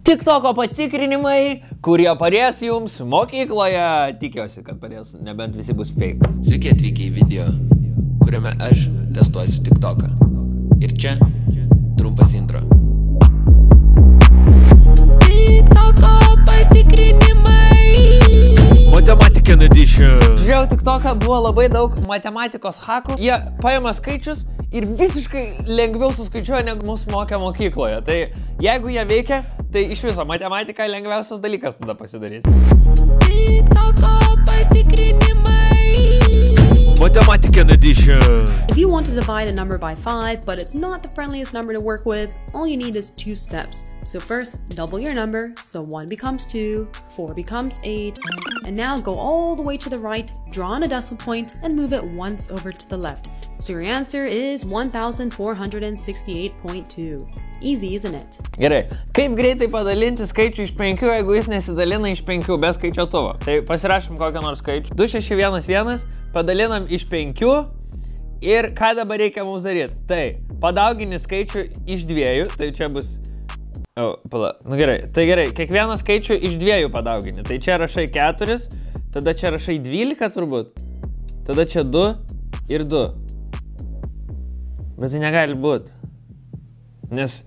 TikToko patikrinimai, kurie padės jums mokykloje. Tikiuosi, kad padės, nebent visi bus fake. Sveiki atvykę į video, kuriame aš testuosiu TikToką. Ir čia trumpas intro. TikToko patikrinimai. Mathematical edition. Žiūrėjau, TikToką buvo labai daug matematikos hakų. Jie paima skaičius ir visiškai lengviau suskaičiuoja, negu mus mokė mokykloje. Tai jeigu jie veikia, tai iš viso matematika lengviausias dalykas tada pasidarys. TikToko patikrinimai. Mathematical edition. If you want to divide a number by 5, but it's not the friendliest number to work with, all you need is 2 steps. So first, double your number, so 1 becomes 2, 4 becomes 8, and now go all the way to the right, draw on a decimal point, and move it once over to the left. So your answer is 1468.2. Easy, isn't it? Gerai, kaip greitai padalinti skaičių iš 5, jeigu jis nesidalina iš 5 be skaičiuotuvo? Tai pasirašom kokią nors skaičių. 2611 padalinam iš 5 ir ką dabar reikia mums daryti? Tai padaugini skaičių iš 2, tai čia bus... Nu gerai, tai gerai, kiekvieną skaičių iš 2 padaugini. Tai čia rašai 4, tada čia rašai 12 turbūt, tada čia 2 ir 2. Bet tai negali būti. Nes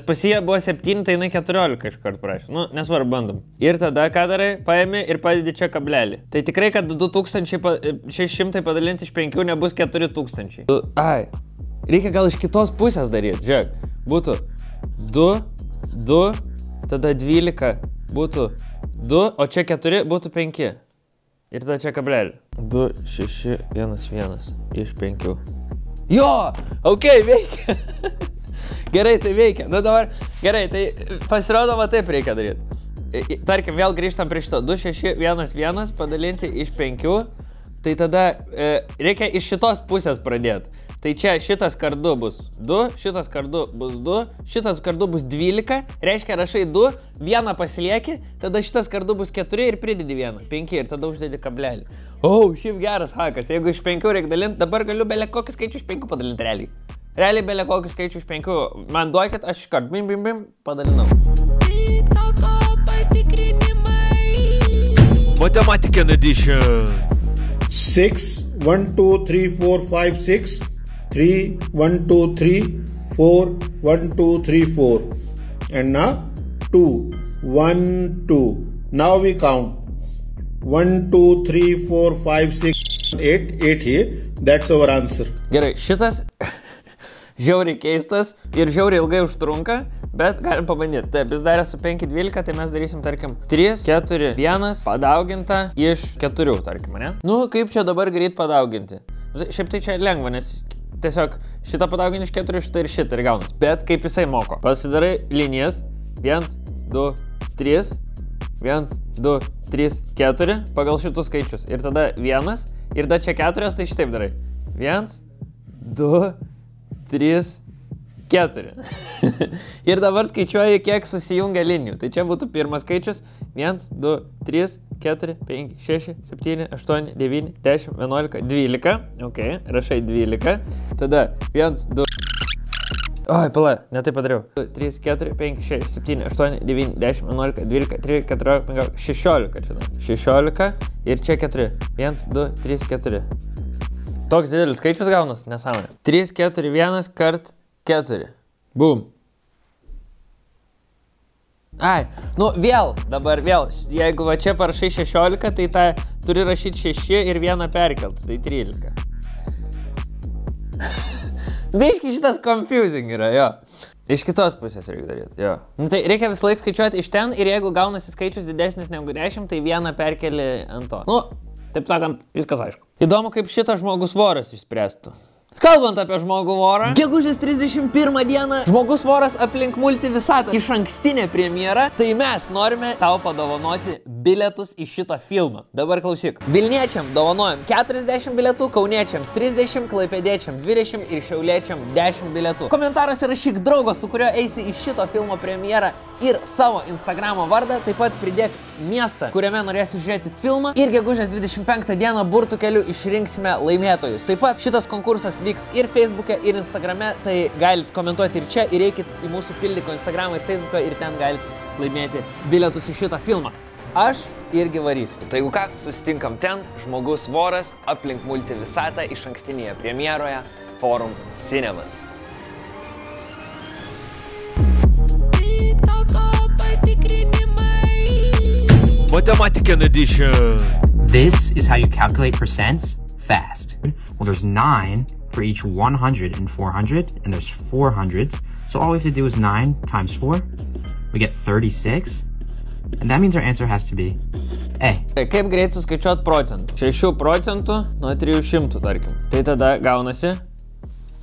pas jie buvo 7, tai jinai 14 iškart prašė. Nu, nesvarbu, bandom. Ir tada ką darai? Paėmi ir padedi čia kablelį. Tai tikrai, kad 2600 padalinti iš 5 nebus 4000. Ai, reikia gal iš kitos pusės daryti. Žiūrėk, būtų 2, 2, tada 12 būtų 2, o čia 4 būtų 5. Ir tada čia kablelį. 2, 6, 1, 1 iš 5. Jo, okei, veikia. Gerai, tai veikia. Nu dabar, gerai, tai pasirodo, va taip reikia daryti. Tarkim, vėl grįžtam prie šito. 2, 6, 1, 1 padalinti iš 5. Tai tada reikia iš šitos pusės pradėti. Tai čia šitas kart 2 bus 2, šitas kart 2 bus 2, šitas kart 2 bus 12. Reiškia, rašai 2, 1 pasilieki, tada šitas kart 2 bus 4 ir pridedi 1, 5 ir tada uždedi kablelį. Šiaip geras hakas. Jeigu iš 5 reikia dalinti, dabar galiu bele kokį skaičių iš 5 padalinti realiai. Realiai bele kokį skaičių iš 5. Man duokit, aš iškart bim, bim, bim, padalinau. TikToko patikrinimai. Mathematical edition. 6, 1, 2, 3, 4, 5, 6, 3, 1, 2, 3, 4, 1, 2, 3, 4. And now 2, 1, 2. Now we count. 1, 2, 3, 4, 5, 6, 8, 8 here. That's our answer. Gerai, šitas žiauriai keistas ir žiauriai ilgai užtrunka, bet galim pabandyti. Taip, jis darė su 5, 12, tai mes darysim, tarkim, 3, 4, 1 padauginta iš 4, tarkim, ne? Nu, kaip čia dabar greit padauginti? Šiaip tai čia lengva, nes tiesiog šitą padauginti iš 4, šitą ir šitą ir gaunas. Bet kaip jisai moko? Pasidarai linijas. 1, 2, 3, 1, 2, 3, 4 pagal šitus skaičius. Ir tada 1, ir tada čia 4, tai šitaip darai. 1, 2, 3, 4. Ir dabar skaičiuoju, kiek susijungia linijų. Tai čia būtų pirmas skaičius. 1, 2, 3, 4, 5, 6, 7, 8, 9, 10, 11, 12. Ok, rašai 12. Tada 1, 2... Oi, pala, ne taip padariau. 2, 3, 4, 5, 6, 7, 8, 9, 10, 11, 12, 13, 14, 15, 16. Čia 16 ir čia 4. 1, 2, 3, 4. Toks didelis skaičius gaunas, nesąmonė. 3, 4, 1 kart 4. Bum. Ai, nu vėl, dabar vėl. Jeigu va čia parašai 16, tai tą turi rašyti 6 ir 1 perkelt, tai 13. Biški šitas confusing yra, jo. Iš kitos pusės reikia daryti, jo. Nu tai reikia visą laiką skaičiuoti iš ten ir jeigu gaunasi skaičius didesnis negu 10, tai 1 perkeli ant to. Nu, taip sakant, viskas aišku. Įdomu, kaip šitas žmogus voras išspręstų. Kalbant apie žmogų vorą, gegužės 31 dieną žmogus voras aplink multivisatą iš ankstinę premjerą, tai mes norime tau padovanoti bilietus į šitą filmą. Dabar klausyk. Vilniečiam dovanojam 40 bilietų, kauniečiam 30, klaipėdiečiam 20 ir šiauliečiam 10 bilietų. Komentaruose rašyk draugo, su kuriuo eisi į šito filmo premjerą ir savo Instagramo vardą, taip pat pridėk miestą, kuriame norėsi žiūrėti filmą ir gegužės 25 dieną burtų keliu išrinksime laimėtojus. Taip pat šitas konkursas vyks ir Facebook'e, ir Instagrame, tai galit komentuoti ir čia, ir eikit į mūsų pildiko Instagramą ir Facebook'ą ir ten galit laimėti bilietus į šitą filmą. Aš irgi varysiu. Tai jeigu ką, susitinkam ten, Žmogus voras, aplink multivisatą išankstinėje premjeroje Forum Cinemas. Mathematical Edition. This is how you calculate percents fast. Well, there's 9 for each 100 and 400, and there's 400s. So all we have to do is 9 times 4. We get 36. And that means our answer has to be A. Kaip greit suskaičiuot procentų? 6 procentų nuo 300, tarkim. Tai tada gaunasi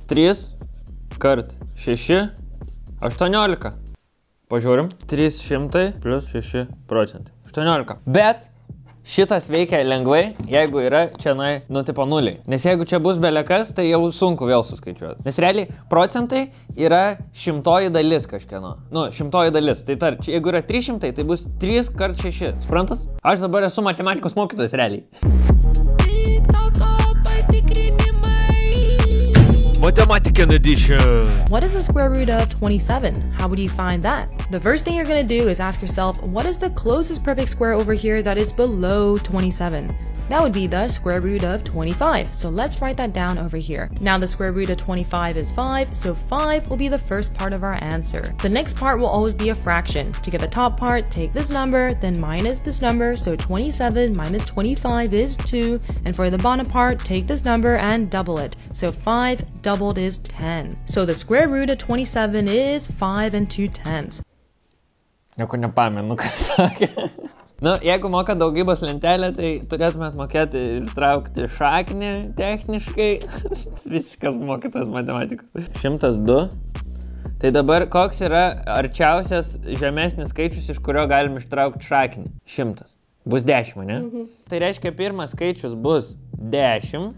3 kart 6, 18. Pažiūrim. 300 plus 6 procentai. 18. Bet šitas veikia lengvai, jeigu yra čia, nu, tipo nuliai. Nes jeigu čia bus belekas, tai jau sunku vėl suskaičiuoti. Nes realiai procentai yra 100 dalis kažkieno. Nu, 100 dalis. Tai jeigu yra 300, tai bus 3 kart 6. Suprantat? Aš dabar esu matematikos mokytojas realiai. Mathematical Edition. What is the square root of 27? How would you find that? The first thing you're going to do is ask yourself, what is the closest perfect square over here that is below 27? That would be the square root of 25. So let's write that down over here. Now the square root of 25 is 5, so 5 will be the first part of our answer. The next part will always be a fraction. To get the top part, take this number, then minus this number, so 27 minus 25 is 2. And for the bottom part, take this number and double it. So 5 doubled is 10. So the square root of 27 is 5 2/10. Nieko nepamenu, ką sakė. Nu, jeigu moka daugybos lentelę, tai turėtumėt mokėti ir traukti šaknį techniškai. Visiškas mokytas matematikos. 102. Tai dabar koks yra arčiausias žemesnis skaičius, iš kurio galim ištraukti šaknį? 100. Bus 10, ne? Tai reiškia, pirmas skaičius bus 10,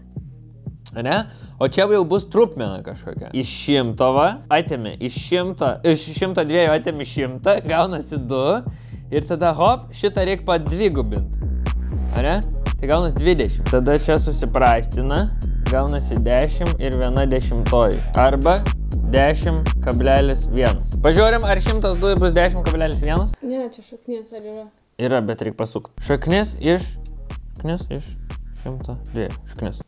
ne? O čia jau bus trupmena kažkokia. Iš 100 atėmė, iš 102 atėmė 100, gaunasi 2. Ir tada hop, šitą reikia padvigubinti. Ane? Tai gaunasi 20. Tada čia susiprastina, gaunasi 10 ir 1/10. Arba 10,1. Pažiūrim, ar 102 bus 10,1? Ne, čia šaknis ar yra? Yra, bet reikia pasukti. Šaknis iš 102. Šaknis.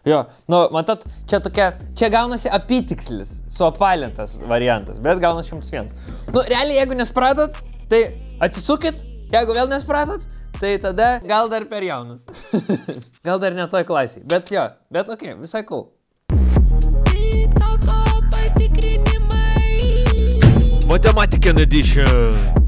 Jo, nu, matot, čia gaunasi apytikslis, suapvalintas variantas, bet gaunasi 101. Nu, realiai, jeigu nespratot, tai atsisukit, jeigu vėl nespratot, tai tada gal dar per jaunas. Gal dar ne toj klasiai, bet jo, bet okei, visai cool. Mathematical Edition.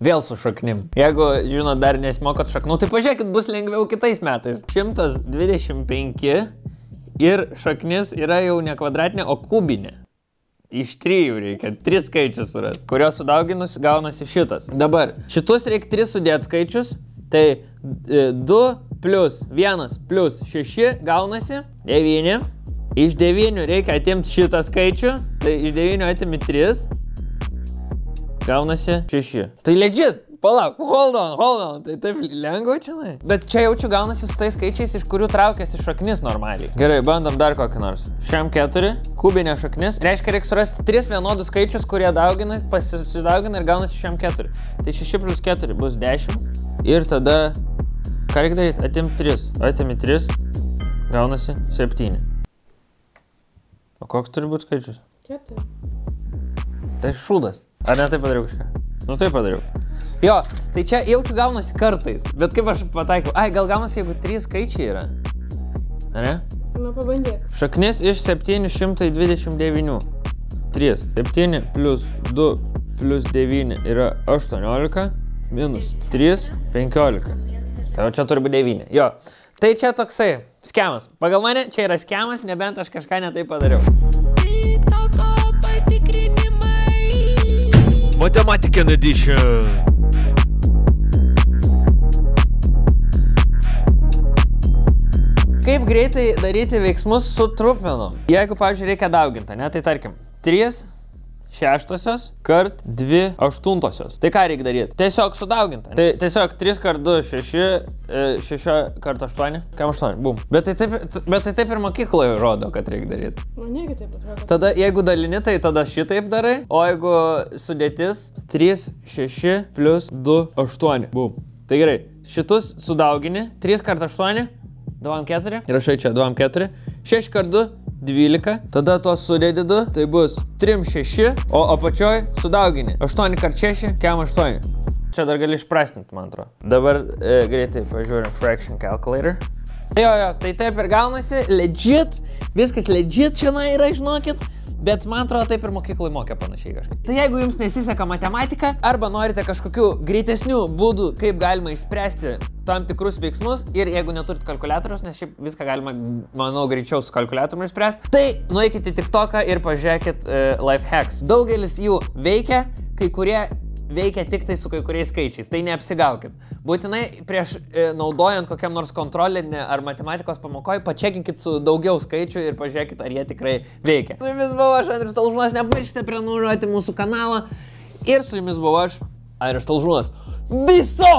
Vėl su šaknim. Jeigu, žinot, dar nesimokot šaknų, tai pažiūrėkit, bus lengviau kitais metais. 125 ir šaknis yra jau ne kvadratinė, o kubinė. Iš 3 reikia 3 skaičius surasti, kurios sudauginus gaunasi šitas. Dabar, šitus reikia 3 sudėti skaičius, tai 2 plus 1 plus 6 gaunasi 9. Iš 9 reikia atimti šitą skaičių, tai iš 9 atimi 3. Gaunasi 6. Tai legit, palauk, hold on, tai taip lengva čia, ne? Bet čia jaučiu gaunasi su tais skaičiais, iš kurių traukiasi šaknis normaliai. Gerai, bandom dar kokį nors. Šiam 4, kubinė šaknis. Reiškia, reikia surasti 3 vienodus skaičius, kurie daugina, pasidaugina ir gaunasi šiam 4. Tai 6 plus 4 bus 10. Ir tada, ką reikia daryti? Atimti 3. Atimi 3, gaunasi 7. O koks turi būti skaičius? 4. Tai šūdas. Ar ne taip padariau kažką? Nu taip padariau. Jo, tai čia jaučiu gaunasi kartais. Bet kaip aš pataikiau? Ai, gal gaunasi, jeigu 3 skaičiai yra. Ar ne? Na, pabandėk. Šaknis iš 729. 3. 7 plus 2 plus 9 yra 18. Minus 3, 15. Tai o čia turi būti 9. Jo. Tai čia toksai skemas. Pagal mane čia yra skemas, nebent aš kažką netai padariau. Mathematical Edition. Kaip greitai daryti veiksmus su trupmenom? Jeigu, pavyzdžiui, reikia dauginti, ne, tai tarkim, 3 šeštosios kart 2 aštuntosios. Tai ką reikia daryti? Tiesiog sudauginti. Tai tiesiog 3 kart 2 6, 6 kart 8, kam 8, bum. Bet tai taip ir mokykloje rodo, kad reikia daryti. Man irgi taip atrodo. Tada jeigu dalini, tai tada šitaip darai, o jeigu sudėtis 3, 6 plus 2, 8, bum. Tai gerai, šitus sudaugini, 3 kart 8, 2-4, ir rašai čia 2-4, 6 kart 2, 12, tada tos sudėdi 2, tai bus 3, 6, o apačioj sudaugini, 8 kart 6, kem 8. Čia dar gali išprastinti, man atrodo. Dabar greitai pažiūrim fraction calculator. Jo, tai taip ir gaunasi, legit, viskas legit šiandien yra, žinokit. Bet man atrodo, taip ir mokyklai mokė panašiai kažkaip. Tai jeigu jums nesiseka matematika, arba norite kažkokių greitesnių būdų, kaip galima išspręsti tam tikrus veiksmus, ir jeigu neturite kalkuliatoriaus, nes šiaip viską galima, manau, greičiau su kalkuliatoriumi išspręsti, tai nueikite į TikToką ir pažiūrėkit life hacks. Daugelis jų veikia, kai kurie veikia tik tai su kai kuriais skaičiais, tai neapsigaukit. Būtinai prieš naudojant kokiam nors kontrolinį ar matematikos pamokoj, pačekinkit su daugiau skaičių ir pažiūrėkit, ar jie tikrai veikia. Su jumis buvau aš, Andrius Talžūnas, nepamirškite prenumeruoti mūsų kanalą. Ir su jumis buvau aš, Andrius Talžūnas. Viso!